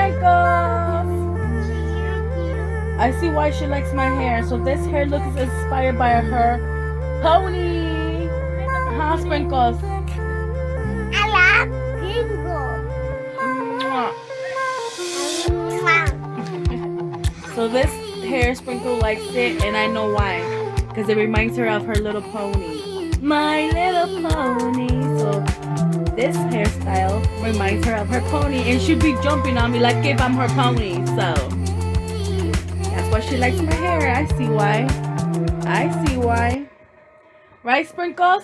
sprinkles. I see why she likes my hair. So this hair look is inspired by her pony. Huh, Sprinkles? I love Sprinkles. So this hair Sprinkle likes it, and I know why. Because it reminds her of her little pony. My little pony. So this hairstyle reminds her of her pony, and she'd be jumping on me like if I'm her pony. So that's why she likes my hair. I see why. I see why. Right, Sprinkles?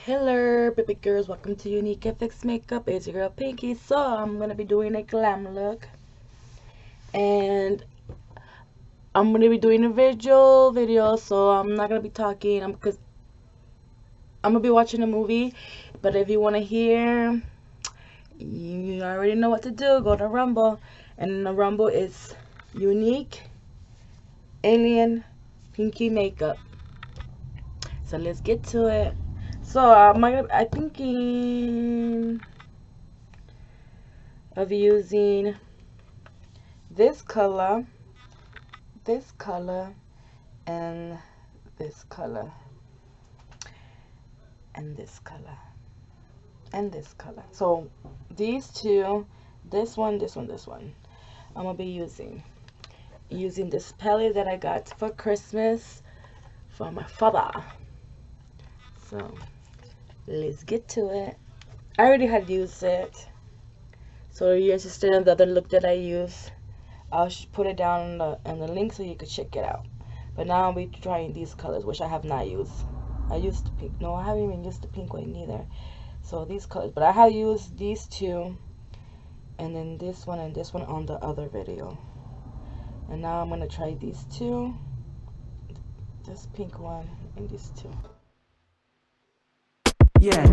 Hello baby girls, welcome to Unique Makeup. It's your girl Pinky. So I'm gonna be doing a glam look, and I'm gonna be doing a video, so I'm not gonna be talking because I'm gonna be watching a movie. But if you want to hear, you already know what to do. Go to Rumble, and the Rumble is Unique Alien Pinky Makeup. So let's get to it. So I'm thinking of using this color, and this color, and this color, and this color. So these two, this one. I'm gonna be using this palette that I got for Christmas from my father. So let's get to it. I already had used it, so if you're interested in the other look that I use, I'll put it down in the link so you could check it out. But now I'll be trying these colors, which I have not used. I used the pink. No, I haven't even used the pink one neither. So these colors, but I have used these two, and then this one and this one on the other video. And now I'm gonna try these two, this pink one and these two. Yeah.